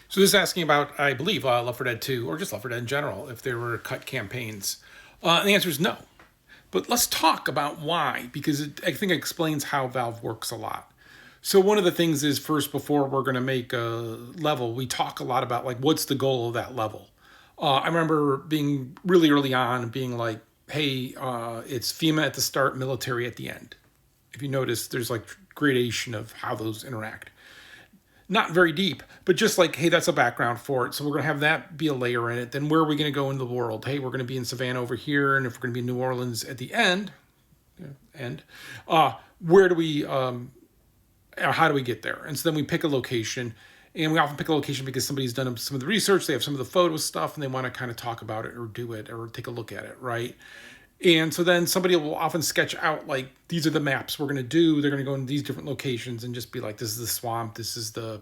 So this is asking about, I believe, Left 4 Dead 2, or just Left 4 Dead in general, if there were cut campaigns. And the answer is no. But let's talk about why, because I think it explains how Valve works a lot. So one of the things is first, before we're going to make a level, we talk a lot about like what's the goal of that level. I remember being really early on, being like, hey, it's FEMA at the start, military at the end. If you notice, there's like gradation of how those interact. Not very deep, but just like, hey, that's a background for it. So we're going to have that be a layer in it. Then where are we going to go in the world? Hey, we're going to be in Savannah over here. And if we're going to be in New Orleans at the end, where do we, how do we get there? And so then we pick a location. And we often pick a location because somebody's done some of the research. They have some of the photo stuff and they want to kind of talk about it or do it or take a look at it, right? And so then somebody will often sketch out like, these are the maps we're going to do. They're going to go in these different locations and just be like, this is the swamp. This is the,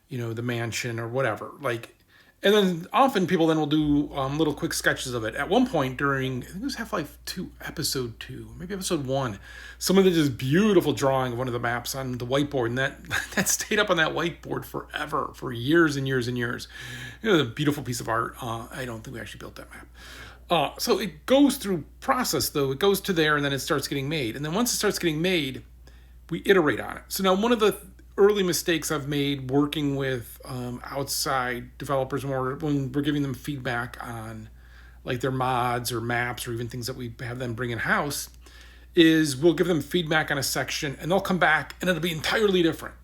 the mansion or whatever. Like, and then often people then will do little quick sketches of it. At one point during, I think it was Half-Life 2, episode 2, maybe episode 1, someone did this beautiful drawing of one of the maps on the whiteboard. And that stayed up on that whiteboard forever, for years and years and years. A beautiful piece of art. I don't think we actually built that map. So it goes through process, though. It goes to there, and then it starts getting made. And then once it starts getting made, we iterate on it. So now one of the early mistakes I've made working with outside developers when we're giving them feedback on like their mods or maps or even things that we have them bring in-house is we'll give them feedback on a section, and they'll come back, and it'll be entirely different.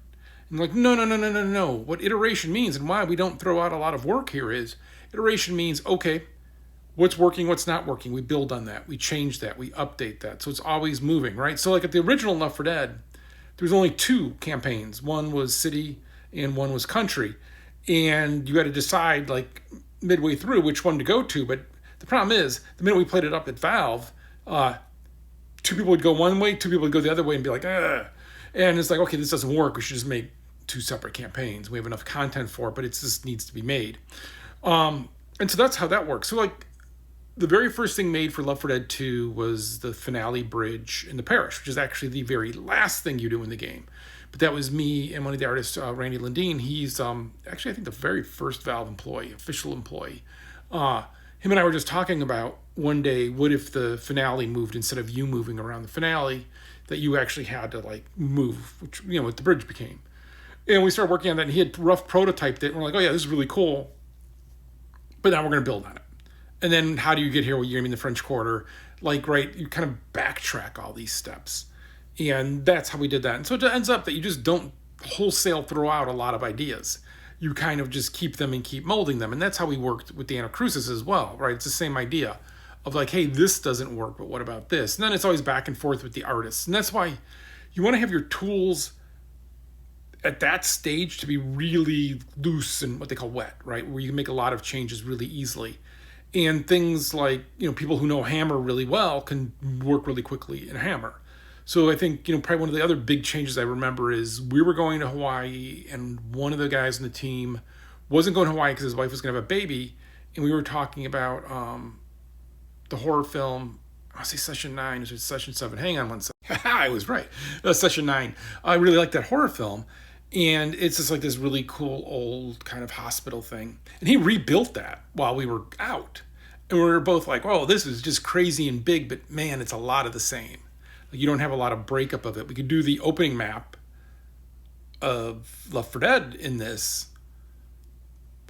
And like, no. What iteration means and why we don't throw out a lot of work here is iteration means, okay, what's working, what's not working. We build on that. We change that. We update that. So it's always moving, right? So like at the original Left 4 Dead, there was only 2 campaigns. One was city and one was country. And you had to decide like midway through which one to go to. But the problem is, the minute we played it up at Valve, 2 people would go one way, 2 people would go the other way and be like, ugh. And it's like, okay, this doesn't work. We should just make 2 separate campaigns. We have enough content for it, but it just needs to be made. And so that's how that works. So like, the very first thing made for Left 4 Dead 2 was the finale bridge in the parish, which is actually the very last thing you do in the game. But that was me and one of the artists, Randy Lundeen. He's actually, I think, the very first Valve employee, official employee. Him and I were just talking about one day, what if the finale moved instead of you moving around the finale, that you actually had to like move, which, what the bridge became. And we started working on that, and he had rough prototyped it, and we're like, oh yeah, this is really cool. But now we're going to build on it. And then how do you get here? Well, you're in the French Quarter. Like, right, you kind of backtrack all these steps. And that's how we did that. And so it ends up that you just don't wholesale throw out a lot of ideas. You kind of just keep them and keep molding them. And that's how we worked with the Anacrusis as well, right? It's the same idea of like, hey, this doesn't work, but what about this? And then it's always back and forth with the artists. And that's why you want to have your tools at that stage to be really loose and what they call wet, right? Where you can make a lot of changes really easily. And things like, people who know Hammer really well can work really quickly in Hammer. So I think, probably one of the other big changes I remember is we were going to Hawaii, and one of the guys in the team wasn't going to Hawaii because his wife was going to have a baby. And we were talking about the horror film, I say Session 9, or Session 7. Hang on one second. I was right. Session 9. I really liked that horror film. And it's just like this really cool old kind of hospital thing. And he rebuilt that while we were out. And we were both like, whoa, this is just crazy and big, but man, it's a lot of the same. Like, you don't have a lot of breakup of it. We could do the opening map of Left 4 Dead in this,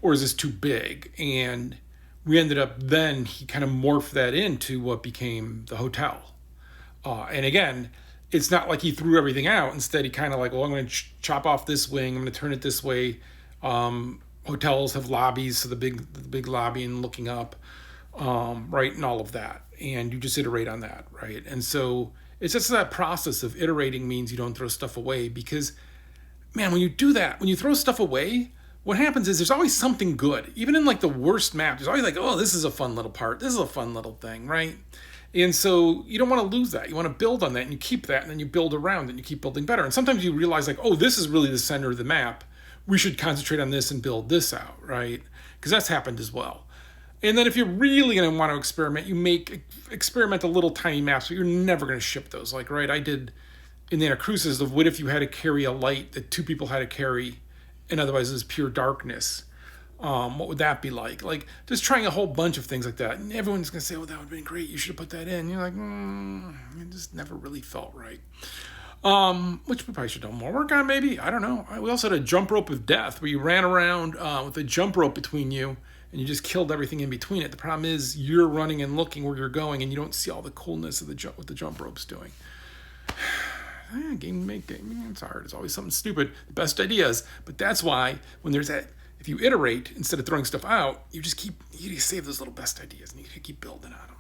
or is this too big? And we ended up then, he kind of morphed that into what became the hotel. And again, it's not like he threw everything out. Instead, he kind of like, well, I'm going to chop off this wing. I'm going to turn it this way. Hotels have lobbies, so the big lobby and looking up, right, and all of that. And you just iterate on that, right? And so it's just that process of iterating means you don't throw stuff away because, man, when you do that, when you throw stuff away, what happens is there's always something good. Even in like the worst map, there's always like, oh, this is a fun little part. This is a fun little thing, right? And so you don't want to lose that. You want to build on that, and you keep that, and then you build around it, and you keep building better. And sometimes you realize like, oh, this is really the center of the map. We should concentrate on this and build this out, right? Because that's happened as well. And then if you're really going to want to experiment, you make experimental little tiny maps, but you're never going to ship those. Like, right, I did in the Anacrusis of what if you had to carry a light that 2 people had to carry, and otherwise it's pure darkness. What would that be like? Like just trying a whole bunch of things like that, and everyone's gonna say, "Oh, that would have been great. You should have put that in." And you're like, it just never really felt right. Which we probably should have done more work on, maybe. I don't know. We also had a jump rope of death where you ran around with a jump rope between you and you just killed everything in between it. The problem is you're running and looking where you're going and you don't see all the coolness of what the jump rope's doing. Game, it's hard. It's always something stupid. The best ideas. But that's why when there's that, if you iterate instead of throwing stuff out, you just save those little best ideas and you keep building on them.